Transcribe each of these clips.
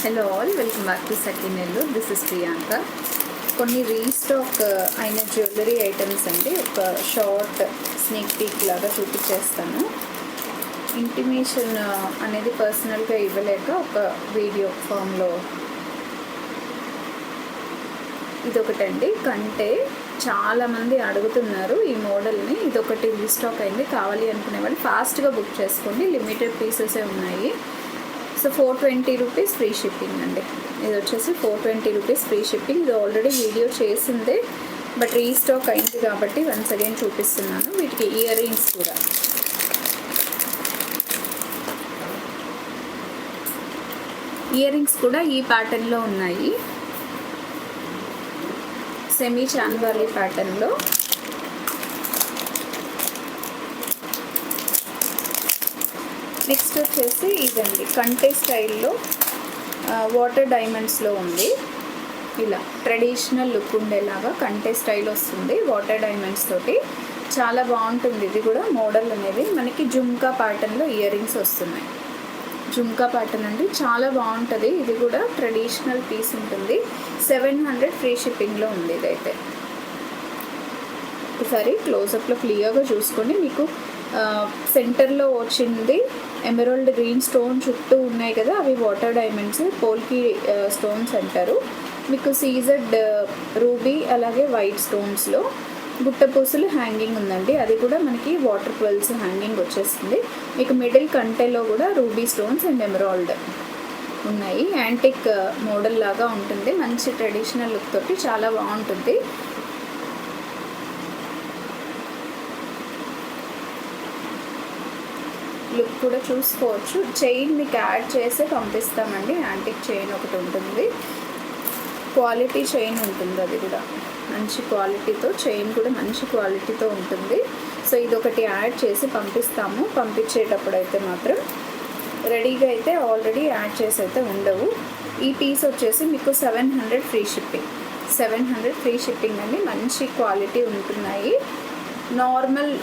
Hello all, welcome back to సఖీనెల్లు. This is Priyanka. కొన్ని restock అయిన జ్యువెలరీ ఐటమ్స్ అండి ఒక షార్ట్ స్నేక్ పీక్ లాగా చూపించేస్తాను. ఇంటిమేషన్ అనేది పర్సనల్గా ఇవ్వలేక ఒక వీడియో ఫామ్లో ఇదొకటండి. కంటే చాలామంది అడుగుతున్నారు ఈ మోడల్ని. ఇదొకటి రీస్టాక్ అయింది, కావాలి అనుకునే వాళ్ళు ఫాస్ట్గా బుక్ చేసుకోండి. లిమిటెడ్ పీసెసే ఉన్నాయి. సో 420 రూపీస్ ఫ్రీ షిప్పింగ్ అండి. ఇది వచ్చేసి 420 రూపీస్ ఫ్రీ షిప్పింగ్. ఇది ఆల్రెడీ వీడియో చేసిందే, బట్ రీస్టాక్ అయింది కాబట్టి వన్స్ అగైన్ చూపిస్తున్నాను. వీటికి ఇయర్ రింగ్స్ కూడా ఈ ప్యాటర్న్లో ఉన్నాయి. సెమీ చాన్వార్లీ ప్యాటర్న్లో నెక్స్ట్ వచ్చేసి ఇదండి కంటే స్టైల్లో వాటర్ డైమండ్స్లో ఉంది. ఇలా ట్రెడిషనల్ లుక్ ఉండేలాగా కంటే స్టైల్ వస్తుంది వాటర్ డైమండ్స్ తోటి. చాలా బాగుంటుంది. ఇది కూడా మోడల్ అనేది మనకి జుమ్కా ప్యాటర్న్లో ఇయర్ రింగ్స్ వస్తున్నాయి. జుమ్కా ప్యాటర్న్ అండి, చాలా బాగుంటుంది. ఇది కూడా ట్రెడిషనల్ పీస్ ఉంటుంది. 700 ఫ్రీ షిప్పింగ్లో ఉంది. ఇదైతే ఒకసారి క్లోజప్లో క్లియర్గా చూసుకోండి. మీకు సెంటర్లో వచ్చింది ఎమరాల్డ్ గ్రీన్ స్టోన్ చుట్టూ ఉన్నాయి కదా, అవి వాటర్ డైమండ్స్, పోల్కి స్టోన్స్ అంటారు. మీకు సీజెడ్ రూబీ అలాగే వైట్ స్టోన్స్లో గుట్టపూసలు హ్యాంగింగ్ ఉందండి. అది కూడా మనకి వాటర్ క్వెల్స్ హ్యాంగింగ్ వచ్చేస్తుంది. మీకు మిడిల్ కంటెలో కూడా రూబీ స్టోన్స్ అండ్ ఎమరాల్డ్ ఉన్నాయి. యాంటిక్ మోడల్ లాగా ఉంటుంది. మంచి ట్రెడిషనల్ లుక్ తోటి చాలా బాగుంటుంది. లుక్ కూడా చూసుకోవచ్చు. చైన్ మీకు యాడ్ చేసి పంపిస్తామండి. యాంటిక్ చైన్ ఒకటి ఉంటుంది, క్వాలిటీ చైన్ ఉంటుంది. అది కూడా మంచి క్వాలిటీతో, చైన్ కూడా మంచి క్వాలిటీతో ఉంటుంది. సో ఇదొకటి యాడ్ చేసి పంపిస్తాము. పంపించేటప్పుడు అయితే మాత్రం రెడీగా అయితే ఆల్రెడీ యాడ్ చేసి అయితే ఉండవు. ఈ పీస్ వచ్చేసి మీకు 700 ఫ్రీ షిప్పింగ్. 700 ఫ్రీ షిప్పింగ్ అండి. మంచి క్వాలిటీ ఉంటున్నాయి. నార్మల్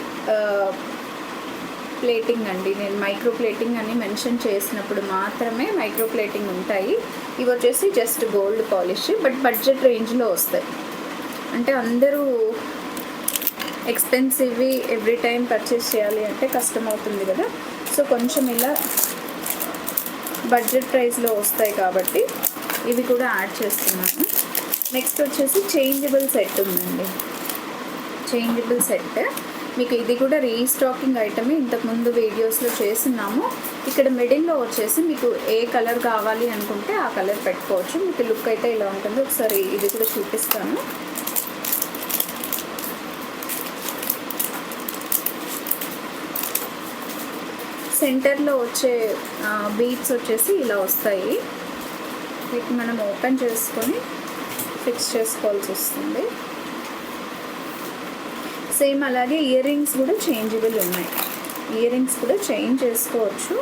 ప్లేటింగ్ అండి. నేను మైక్రో ప్లేటింగ్ అని మెన్షన్ చేసినప్పుడు మాత్రమే మైక్రో ప్లేటింగ్ ఉంటాయి. ఇవి వచ్చేసి just gold polish, but budget రేంజ్లో వస్తాయి. అంటే అందరూ ఎక్స్పెన్సివ్వి ఎవ్రీ టైం పర్చేస్ చేయాలి అంటే కష్టం అవుతుంది కదా. సో కొంచెం ఇలా బడ్జెట్ ప్రైస్లో వస్తాయి కాబట్టి ఇవి కూడా యాడ్ చేస్తున్నాను. నెక్స్ట్ వచ్చేసి చేంజబుల్ సెట్ ఉందండి. చేంజబుల్ సెట్ మీకు ఇది కూడా రీస్టాకింగ్ ఐటమే. ఇంతకుముందు వీడియోస్లో చేస్తున్నాము. ఇక్కడ మిడిల్లో వచ్చేసి మీకు ఏ కలర్ కావాలి అనుకుంటే ఆ కలర్ పెట్టుకోవచ్చు. మీకు లుక్ అయితే ఇలా ఉంటుంది. ఒకసారి ఇది కూడా చూపిస్తాను. సెంటర్లో వచ్చే బీడ్స్ వచ్చేసి ఇలా వస్తాయి. వీటిని మనం ఓపెన్ చేసుకొని ఫిక్స్ చేసుకోవాల్సి వస్తుంది. సేమ్ అలాగే ఇయర్ రింగ్స్ కూడా చేంజబుల్ ఉన్నాయి. ఇయర్ రింగ్స్ కూడా చేంజ్ చేసుకోవచ్చు.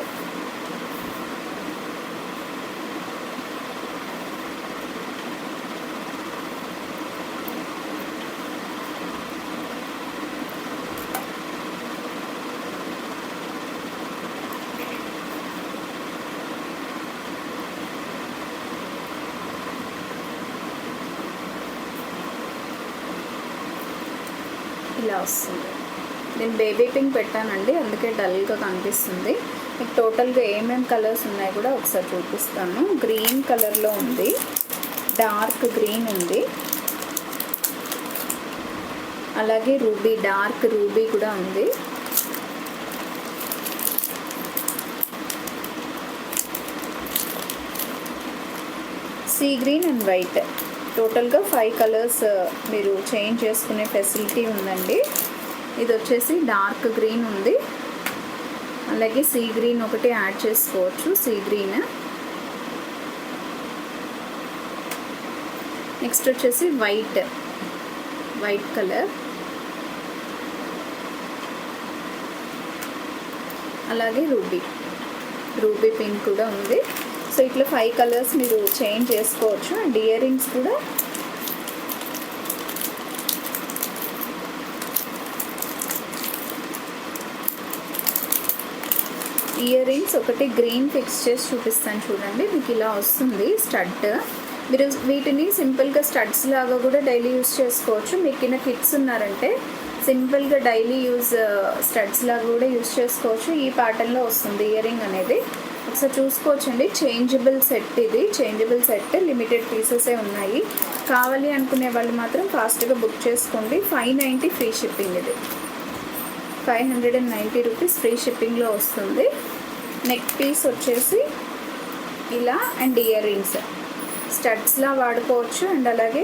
ఇలా వస్తుంది. నేను బేబీ పింక్ పెట్టానండి, అందుకే డల్గా కనిపిస్తుంది. మీకు టోటల్గా ఏమేమి కలర్స్ ఉన్నాయి కూడా ఒకసారి చూపిస్తాను. గ్రీన్ కలర్లో ఉంది, డార్క్ గ్రీన్ ఉంది, అలాగే రూబీ, డార్క్ రూబీ కూడా ఉంది, సీ గ్రీన్ అండ్ వైట్. టోటల్గా 5 కలర్స్ మీరు చేంజ్ చేసుకునే ఫెసిలిటీ ఉందండి. ఇది వచ్చేసి డార్క్ గ్రీన్ ఉంది, అలాగే సీ గ్రీన్ ఒకటి యాడ్ చేసుకోవచ్చు. Sea green. నెక్స్ట్ వచ్చేసి వైట్ కలర్, అలాగే రూబీ పింక్ కూడా ఉంది. సో ఇట్లా 5 కలర్స్ మీరు చేంజ్ చేసుకోవచ్చు. అండ్ ఇయర్ రింగ్స్ కూడా ఇయర్ రింగ్స్ ఒకటి గ్రీన్ ఫిక్స్ చేసి చూపిస్తాను చూడండి. మీకు ఇలా వస్తుంది స్టడ్. మీరు వీటిని సింపుల్గా స్టడ్స్ లాగా కూడా డైలీ యూస్ చేసుకోవచ్చు. మీకు కింద కిడ్స్ ఉన్నారంటే సింపుల్గా డైలీ యూజ్ స్టడ్స్ లాగా కూడా యూస్ చేసుకోవచ్చు. ఈ ప్యాటర్న్లో వస్తుంది ఇయర్ రింగ్ అనేది. ఒకసారి చూసుకోవచ్చండి. చేంజబుల్ సెట్, ఇది చేంజబుల్ సెట్, లిమిటెడ్ పీసెసే ఉన్నాయి. కావాలి అనుకునే వాళ్ళు మాత్రం ఫాస్ట్గా బుక్ చేసుకోండి. 590 ఫ్రీ షిప్పింగ్. ఇది 590 రూపీస్ ఫ్రీ షిప్పింగ్లో వస్తుంది. నెక్ పీస్ వచ్చేసి ఇలా అండ్ ఇయర్ రింగ్స్ స్టడ్స్లా వాడుకోవచ్చు అండ్ అలాగే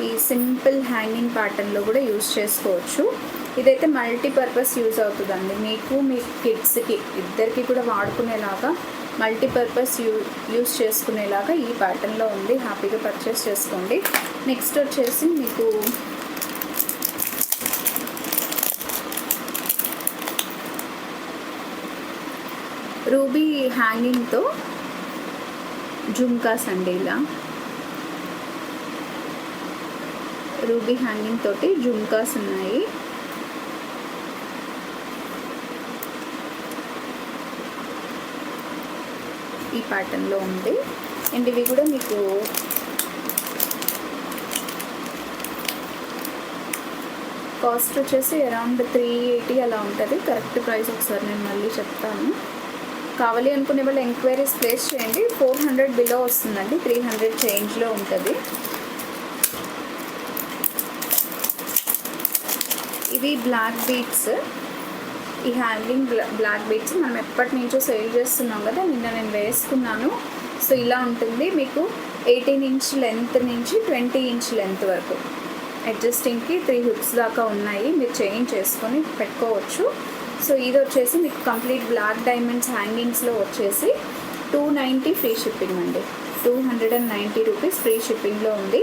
ఈ సింపుల్ హ్యాంగింగ్ ప్యాటర్న్లో కూడా యూస్ చేసుకోవచ్చు. ఇదైతే మల్టీపర్పస్ యూజ్ అవుతుందండి. మీకు మీ కిడ్స్కి ఇద్దరికి కూడా వాడుకునేలాగా మల్టీపర్పస్ యూస్ చేసుకునేలాగా ఈ ప్యాటర్న్లో ఉంది. హ్యాపీగా పర్చేస్ చేసుకోండి. నెక్స్ట్ వచ్చేసి మీకు రూబీ హ్యాంగింగ్తో జుమ్కాస్ అండి. ఇలా రూబీ హ్యాంగింగ్ తోటి జుమ్కాస్ ఉన్నాయి. ఈ ప్యాటర్న్లో ఉంది అండ్ ఇవి కూడా మీకు కాస్ట్ వచ్చేసి అరౌండ్ 380 అలా ఉంటుంది. కరెక్ట్ ప్రైస్ ఒకసారి నేను మళ్ళీ చెప్తాను. కావాలి అనుకునే వాళ్ళు ఎంక్వైరీస్ ప్లేస్ చేయండి. 400 బిలో వస్తుందండి, 300 చేంజ్లో ఉంటుంది. ఇవి బ్లాక్ బీట్స్. ఈ హ్యాంగింగ్ బ్లాక్ బీట్స్ మనం ఎప్పటి నుంచో సేల్ చేస్తున్నాం కదా, నిన్న నేను వేసుకున్నాను. సో ఇలా ఉంటుంది. మీకు 18 ఇంచ్ లెంత్ నుంచి 20 ఇంచ్ లెంత్ వరకు అడ్జస్టింగ్కి 3 హుక్స్ దాకా ఉన్నాయి. మీరు చేంజ్ చేసుకొని పెట్టుకోవచ్చు. సో ఇది వచ్చేసి మీకు కంప్లీట్ బ్లాక్ డైమండ్స్ హ్యాంగింగ్స్లో వచ్చేసి 290 ఫ్రీ షిప్పింగ్ అండి. 290 రూపీస్ ఫ్రీ షిప్పింగ్లో ఉంది.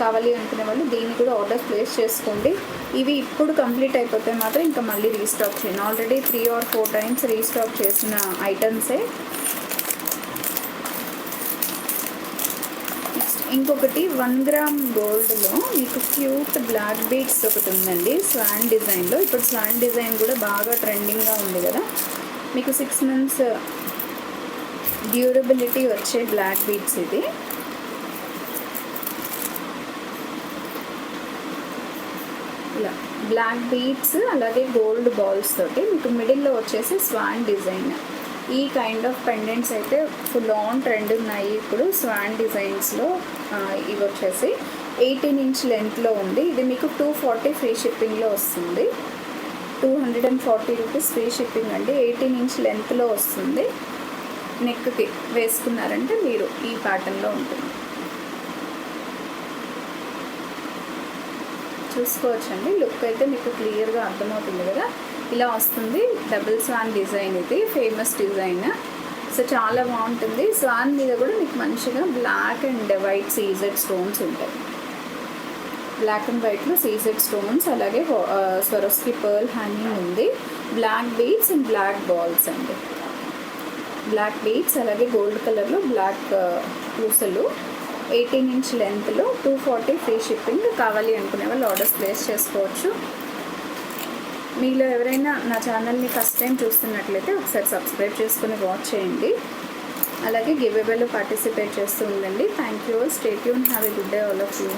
కావాలి అనుకునే వాళ్ళు దీన్ని కూడా ఆర్డర్ ప్లేస్ చేసుకోండి. ఇవి ఇప్పుడు కంప్లీట్ అయిపోతే మాత్రం ఇంకా మళ్ళీ రీస్టాక్ చేయండి. ఆల్రెడీ 3 or 4 టైమ్స్ రీస్టాక్ చేసిన ఐటమ్సే. నెక్స్ట్ ఇంకొకటి 1 గ్రామ్ గోల్డ్లో మీకు క్యూట్ బ్లాక్ బీడ్స్ ఒకటి ఉందండి, స్వాన్ డిజైన్లో. ఇప్పుడు స్వాన్ డిజైన్ కూడా బాగా ట్రెండింగ్గా ఉంది కదా. మీకు 6 months డ్యూరబిలిటీ వచ్చే బ్లాక్ బీడ్స్. ఇది ఇలా బ్లాక్ బీడ్స్ అలాగే గోల్డ్ బాల్స్ తోటి మీకు మిడిల్లో వచ్చేసి స్వాన్ డిజైన్. ఈ కైండ్ ఆఫ్ పెండెంట్స్ అయితే ఫుల్ ఆన్ ట్రెండ్ ఉన్నాయి ఇప్పుడు స్వాన్ డిజైన్స్లో. ఇవి వచ్చేసి 18 ఇంచ్ లెంత్లో ఉంది. ఇది మీకు 240 ఫ్రీ షిప్పింగ్లో వస్తుంది. 240 రూపీస్ ఫ్రీ షిప్పింగ్ అండి. 18 ఇంచ్ లెంత్లో వస్తుంది. నెక్కి వేసుకున్నారంటే మీరు ఈ ప్యాటర్న్లో ఉంటుంది. చూసుకోవచ్చండి. లుక్ అయితే మీకు క్లియర్గా అర్థమవుతుంది కదా. ఇలా వస్తుంది. డబుల్ స్వాన్ డిజైన్, ఇది ఫేమస్ డిజైన్. సో చాలా బాగుంటుంది. స్వాన్ మీద కూడా మీకు మంచిగా black and white CZ stones ఉంటాయి. బ్లాక్ అండ్ వైట్లో సీజెడ్ స్టోన్స్, అలాగే స్వరోస్కి పర్ల్ హ్యాంగింగ్ ఉంది. Black beads and black balls అండి. బ్లాక్ బీడ్స్ అలాగే గోల్డ్ కలర్లో బ్లాక్ పూసలు. 18 ఇంచ్ లెంత్లో 240 ఫ్రీ షిప్పింగ్. కావాలి అనుకునే వాళ్ళు ఆర్డర్స్ ప్లేస్ చేసుకోవచ్చు. మీలో ఎవరైనా నా ఛానల్ని ఫస్ట్ టైం చూస్తున్నట్లయితే ఒకసారి సబ్స్క్రైబ్ చేసుకుని వాచ్ చేయండి. అలాగే గివ్ అవేలో పార్టిసిపేట్ చేస్తూ ఉండండి. Thank you. Stay tune. Have a good day all of you.